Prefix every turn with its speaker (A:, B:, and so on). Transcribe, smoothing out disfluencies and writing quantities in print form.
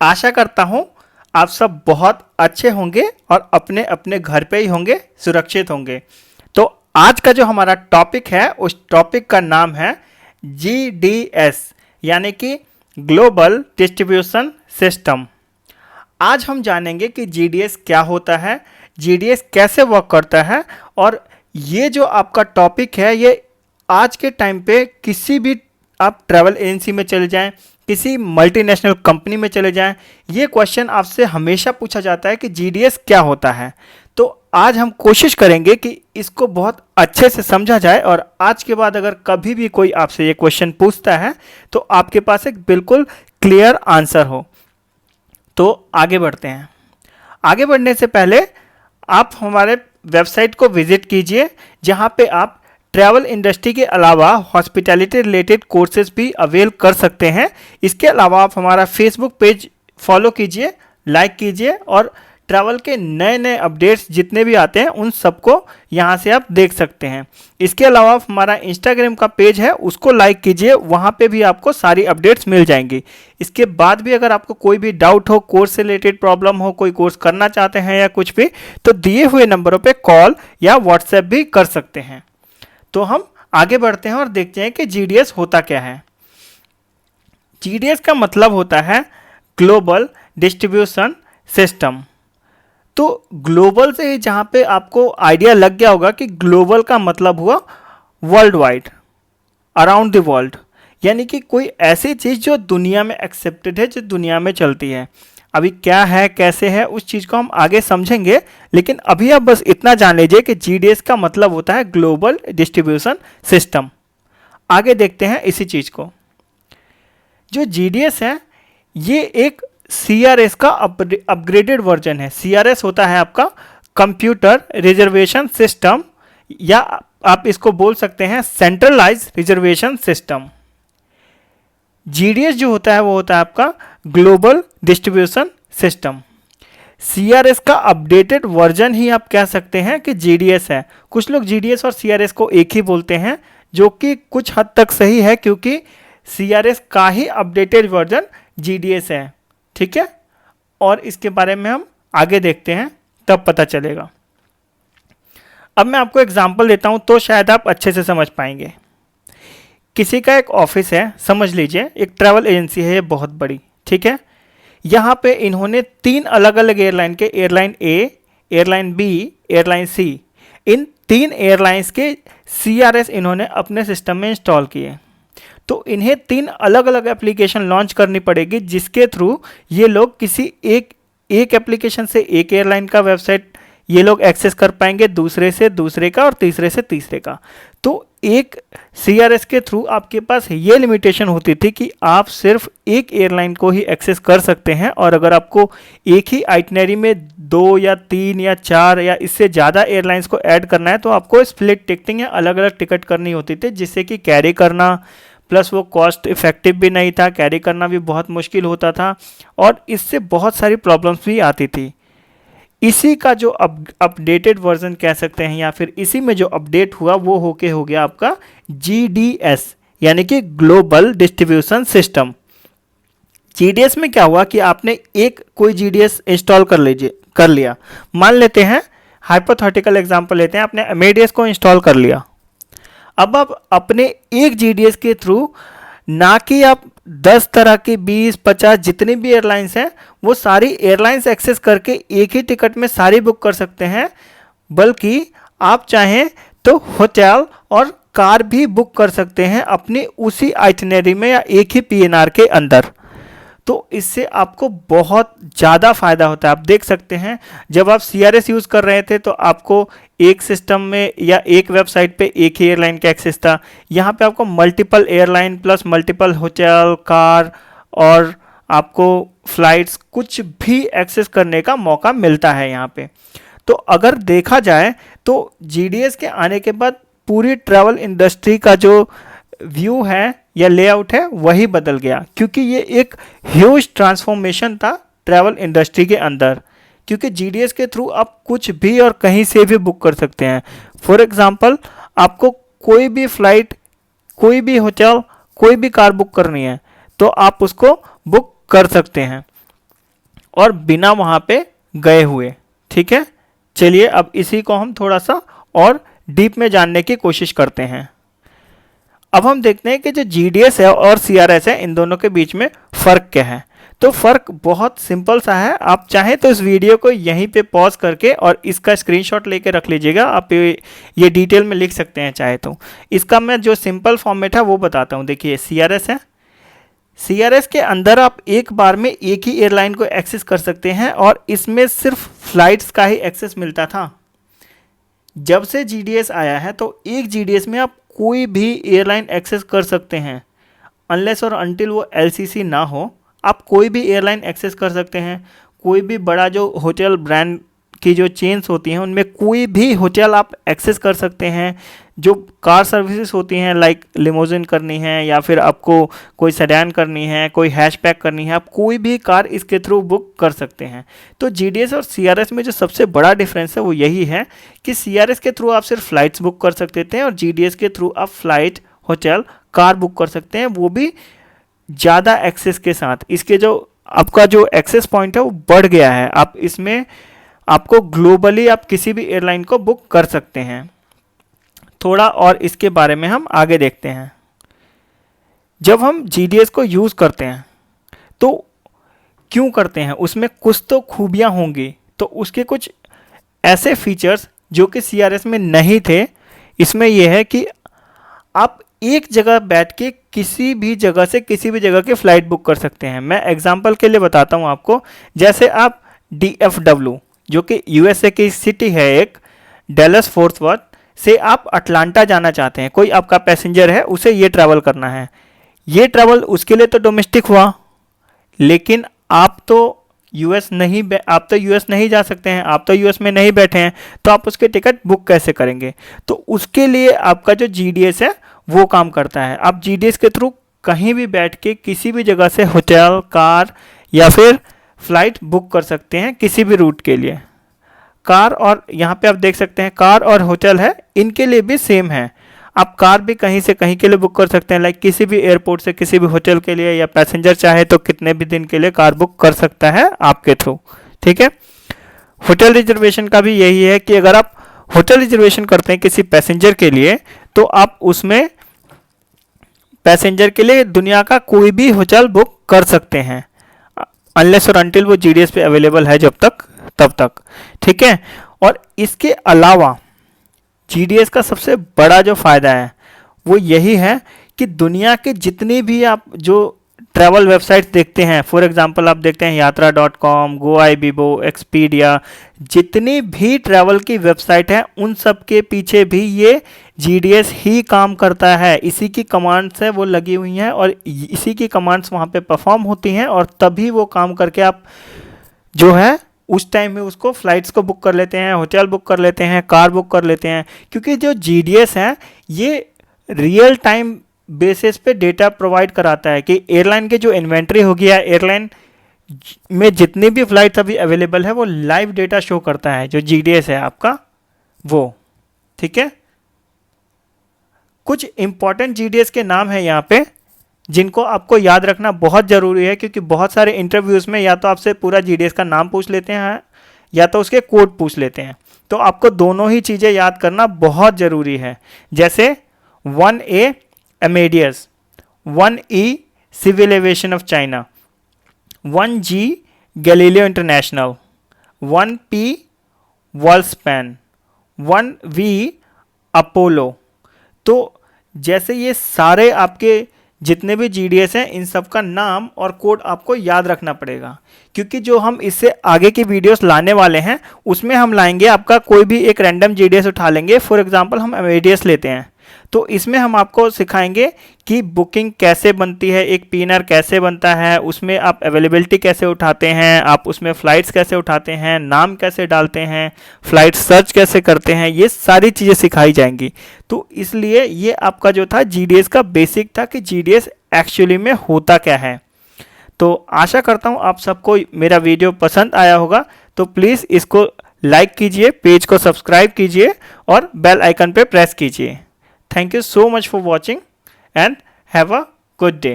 A: आशा करता हूँ आप सब बहुत अच्छे होंगे और अपने अपने घर पे ही होंगे, सुरक्षित होंगे। तो आज का जो हमारा टॉपिक है उस टॉपिक का नाम है GDS यानी कि ग्लोबल डिस्ट्रीब्यूशन सिस्टम। आज हम जानेंगे कि GDS क्या होता है, GDS कैसे वर्क करता है और ये जो आपका टॉपिक है ये आज के टाइम पे किसी भी आप ट्रैवल एजेंसी में चले जाएं, किसी मल्टीनेशनल कंपनी में चले जाएं, ये क्वेश्चन आपसे हमेशा पूछा जाता है कि GDS क्या होता है। तो आज हम कोशिश करेंगे कि इसको बहुत अच्छे से समझा जाए और आज के बाद अगर कभी भी कोई आपसे ये क्वेश्चन पूछता है तो आपके पास एक बिल्कुल क्लियर आंसर हो। तो आगे बढ़ते हैं। आगे बढ़ने से पहले आप हमारे वेबसाइट को विजिट कीजिए जहाँ पे आप ट्रैवल इंडस्ट्री के अलावा हॉस्पिटैलिटी रिलेटेड कोर्सेज भी अवेल कर सकते हैं। इसके अलावा आप हमारा फेसबुक पेज फॉलो कीजिए, लाइक कीजिए और ट्रैवल के नए नए अपडेट्स जितने भी आते हैं उन सबको यहाँ से आप देख सकते हैं। इसके अलावा हमारा इंस्टाग्राम का पेज है उसको लाइक कीजिए, वहाँ पे भी आपको सारी अपडेट्स मिल जाएंगी। इसके बाद भी अगर आपको कोई भी डाउट हो, कोर्स से रिलेटेड प्रॉब्लम हो, कोई कोर्स करना चाहते हैं या कुछ भी, तो दिए हुए नंबरों पे कॉल या व्हाट्सएप भी कर सकते हैं। तो हम आगे बढ़ते हैं और देखते हैं कि GDS होता क्या है। GDS का मतलब होता है ग्लोबल डिस्ट्रीब्यूशन सिस्टम। तो ग्लोबल से ही जहाँ पे आपको आइडिया लग गया होगा कि ग्लोबल का मतलब हुआ world wide, around the world, यानी कि कोई ऐसी चीज़ जो दुनिया में एक्सेप्टेड है, जो दुनिया में चलती है। अभी क्या है, कैसे है, उस चीज़ को हम आगे समझेंगे, लेकिन अभी आप बस इतना जान लीजिए कि GDS का मतलब होता है ग्लोबल डिस्ट्रीब्यूशन सिस्टम। आगे देखते हैं इसी चीज़ को। जो GDS है ये एक CRS का अपग्रेडेड वर्जन है। CRS होता है आपका कंप्यूटर रिजर्वेशन सिस्टम, या आप इसको बोल सकते हैं सेंट्रलाइज रिजर्वेशन सिस्टम। GDS जो होता है वो होता है आपका ग्लोबल डिस्ट्रीब्यूशन सिस्टम। CRS का अपडेटेड वर्जन ही आप कह सकते हैं कि GDS है। कुछ लोग GDS और CRS को एक ही बोलते हैं, जो कि कुछ हद तक सही है क्योंकि CRS का ही अपडेटेड वर्जन GDS है। ठीक है, और इसके बारे में हम आगे देखते हैं तब पता चलेगा। अब मैं आपको एग्जांपल देता हूं तो शायद आप अच्छे से समझ पाएंगे। किसी का एक ऑफिस है, समझ लीजिए एक ट्रैवल एजेंसी है ये बहुत बड़ी, ठीक है। यहाँ पे इन्होंने 3 अलग अलग एयरलाइन के, airline A, airline B, airline C, in 3 airlines के CRS इन्होंने अपने सिस्टम में इंस्टॉल किए। तो इन्हें 3 अलग अलग एप्लीकेशन लॉन्च करनी पड़ेगी जिसके थ्रू ये लोग किसी एक एप्लीकेशन से एक एयरलाइन का वेबसाइट ये लोग एक्सेस कर पाएंगे, दूसरे से दूसरे का और तीसरे से तीसरे का। तो एक CRS के थ्रू आपके पास ये लिमिटेशन होती थी कि आप सिर्फ एक एयरलाइन को ही एक्सेस कर सकते हैं, और अगर आपको एक ही आइटनरी में 2 या 3 या 4 या इससे ज़्यादा एयरलाइंस को ऐड करना है तो आपको स्प्लिट टिकटिंग या अलग अलग टिकट करनी होती थी, जिससे कि कैरी करना प्लस वो कॉस्ट इफेक्टिव भी नहीं था, कैरी करना भी बहुत मुश्किल होता था और इससे बहुत सारी प्रॉब्लम्स भी आती थी। इसी का जो अपडेटेड वर्जन कह सकते हैं या फिर इसी में जो अपडेट हुआ वो हो गया आपका GDS यानी कि ग्लोबल डिस्ट्रीब्यूशन सिस्टम। GDS में क्या हुआ कि आपने कोई GDS इंस्टॉल कर लिया। मान लेते हैं, हाइपोथेटिकल एग्जांपल लेते हैं, आपने Amadeus को इंस्टॉल कर लिया। अब आप अपने एक GDS के थ्रू ना कि आप 10 तरह की 20-50 जितनी भी एयरलाइंस हैं वो सारी एयरलाइंस एक्सेस करके एक ही टिकट में सारी बुक कर सकते हैं, बल्कि आप चाहें तो होटल और कार भी बुक कर सकते हैं अपनी उसी आइटनरी में या एक ही PNR के अंदर। तो इससे आपको बहुत ज़्यादा फ़ायदा होता है। आप देख सकते हैं जब आप CRS यूज़ कर रहे थे तो आपको एक सिस्टम में या एक वेबसाइट पे एक ही एयरलाइन का एक्सेस था। यहाँ पे आपको multiple airline plus multiple hotel, car और आपको फ्लाइट्स कुछ भी एक्सेस करने का मौका मिलता है यहाँ पे। तो अगर देखा जाए तो GDS के आने के बाद पूरी ट्रैवल इंडस्ट्री का जो व्यू है या लेआउट है वही बदल गया, क्योंकि ये एक ह्यूज ट्रांसफॉर्मेशन था ट्रैवल इंडस्ट्री के अंदर, क्योंकि GDS के थ्रू आप कुछ भी और कहीं से भी बुक कर सकते हैं। फॉर एग्जांपल आपको कोई भी फ्लाइट, कोई भी होटल, कोई भी कार बुक करनी है तो आप उसको बुक कर सकते हैं। और बिना वहाँ पे गए हुए। ठीक है, चलिए अब इसी को हम थोड़ा सा और डीप में जानने की कोशिश करते हैं। अब हम देखते हैं कि जो GDS है और CRS है, इन दोनों के बीच में फ़र्क क्या है। तो फ़र्क बहुत सिंपल सा है। आप चाहें तो इस वीडियो को यहीं पे पॉज करके और इसका स्क्रीनशॉट लेके रख लीजिएगा। आप ये डिटेल में लिख सकते हैं चाहे तो। इसका मैं जो सिंपल फॉर्मेट है वो बताता हूँ। देखिए CRS है, CRS के अंदर आप एक बार में एक ही एयरलाइन को एक्सेस कर सकते हैं और इसमें सिर्फ फ्लाइट्स का ही एक्सेस मिलता था। जब से GDS आया है तो एक GDS में आप कोई भी एयरलाइन एक्सेस कर सकते हैं, अनलेस और अनटिल वो LCC ना हो। आप कोई भी एयरलाइन एक्सेस कर सकते हैं। कोई भी बड़ा जो होटल ब्रांड की जो चेन्स होती हैं उनमें कोई भी होटल आप एक्सेस कर सकते हैं। जो कार सर्विसेज होती हैं लाइक लिमोजिन करनी है या फिर आपको कोई सेडान करनी है, कोई हैचबैक करनी है, आप कोई भी कार इसके थ्रू बुक कर सकते हैं। तो GDS और CRS में जो सबसे बड़ा डिफरेंस है वो यही है कि CRS के थ्रू आप सिर्फ फ्लाइट्स बुक कर सकते थे और GDS के थ्रू आप फ्लाइट, होटल, कार बुक कर सकते हैं, वो भी ज़्यादा एक्सेस के साथ। इसके जो आपका जो एक्सेस पॉइंट है वो बढ़ गया है। आप इसमें आपको ग्लोबली आप किसी भी एयरलाइन को बुक कर सकते हैं। थोड़ा और इसके बारे में हम आगे देखते हैं। जब हम GDS को यूज़ करते हैं तो क्यों करते हैं, उसमें कुछ तो खूबियाँ होंगी। तो उसके कुछ ऐसे फीचर्स जो कि CRS में नहीं थे, इसमें यह है कि आप एक जगह बैठ के किसी भी जगह से किसी भी जगह की फ़्लाइट बुक कर सकते हैं। मैं एग्जांपल के लिए बताता हूं आपको। जैसे आप DFW जो कि USA की सिटी है एक, डैलस फोर्ट वर्थ से आप अटलांटा जाना चाहते हैं, कोई आपका पैसेंजर है, उसे ये ट्रैवल करना है। ये ट्रैवल उसके लिए तो डोमेस्टिक हुआ, लेकिन आप तो यूएस नहीं जा सकते हैं, आप तो यूएस में नहीं बैठे हैं, तो आप उसके टिकट बुक कैसे करेंगे। तो उसके लिए आपका जो GDS है वो काम करता है। आप GDS के थ्रू कहीं भी बैठ के किसी भी जगह से होटल, कार या फिर फ्लाइट बुक कर सकते हैं किसी भी रूट के लिए। कार, और यहाँ पे आप देख सकते हैं कार और होटल है, इनके लिए भी सेम है। आप कार भी कहीं से कहीं के लिए बुक कर सकते हैं, लाइक किसी भी एयरपोर्ट से किसी भी होटल के लिए, या पैसेंजर चाहे तो कितने भी दिन के लिए कार बुक कर सकता है आपके थ्रू। ठीक है, होटल रिजर्वेशन का भी यही है कि अगर आप होटल रिजर्वेशन करते हैं किसी पैसेंजर के लिए तो आप उसमें पैसेंजर के लिए दुनिया का कोई भी होटल बुक कर सकते हैं, अनलेस और अनटिल वो GDS पे अवेलेबल है जब तक तब तक। ठीक है, और इसके अलावा GDS का सबसे बड़ा जो फ़ायदा है वो यही है कि दुनिया के जितनी भी आप जो ट्रैवल वेबसाइट्स देखते हैं, फॉर एग्जांपल आप देखते हैं यात्रा.com, गोआईबिबो, एक्सपीडिया, जितनी भी ट्रैवल की वेबसाइट है उन सब के पीछे भी ये GDS ही काम करता है। इसी की कमांड्स है वो लगी हुई हैं और इसी की कमांड्स वहाँ पे परफॉर्म होती हैं और तभी वो काम करके आप जो है उस टाइम में उसको फ्लाइट्स को बुक कर लेते हैं, होटल बुक कर लेते हैं, कार बुक कर लेते हैं। क्योंकि जो GDS है ये रियल टाइम बेसिस पे डेटा प्रोवाइड कराता है कि एयरलाइन की जो इन्वेंट्री होगी या एयरलाइन में जितनी भी फ्लाइट्स अभी अवेलेबल है वो लाइव डेटा शो करता है जो GDS है आपका वो। ठीक है, कुछ इंपॉर्टेंट GDS के नाम है यहाँ पे जिनको आपको याद रखना बहुत ज़रूरी है, क्योंकि बहुत सारे इंटरव्यूज़ में या तो आपसे पूरा GDS का नाम पूछ लेते हैं या तो उसके कोड पूछ लेते हैं। तो आपको दोनों ही चीज़ें याद करना बहुत ज़रूरी है। जैसे 1A Amadeus, 1E civil aviation of China, 1G Galileo international, 1P Worldspan, 1V Apollo. तो जैसे ये सारे आपके जितने भी GDS हैं इन सब का नाम और कोड आपको याद रखना पड़ेगा, क्योंकि जो हम इससे आगे की वीडियोस लाने वाले हैं उसमें हम लाएंगे आपका कोई भी एक रैंडम GDS उठा लेंगे। फॉर एग्जांपल हम अमेडियस लेते हैं तो इसमें हम आपको सिखाएंगे कि बुकिंग कैसे बनती है, एक PNR कैसे बनता है, उसमें आप अवेलेबिलिटी कैसे उठाते हैं, आप उसमें फ़्लाइट्स कैसे उठाते हैं, नाम कैसे डालते हैं, फ़्लाइट सर्च कैसे करते हैं, ये सारी चीज़ें सिखाई जाएंगी। तो इसलिए ये आपका जो था GDS का बेसिक था कि GDS एक्चुअली में होता क्या है। तो आशा करता हूँ आप सबको मेरा वीडियो पसंद आया होगा। तो प्लीज़ इसको लाइक कीजिए, पेज को सब्सक्राइब कीजिए और बेल आइकन पे प्रेस कीजिए। Thank you so much for watching and have a good day.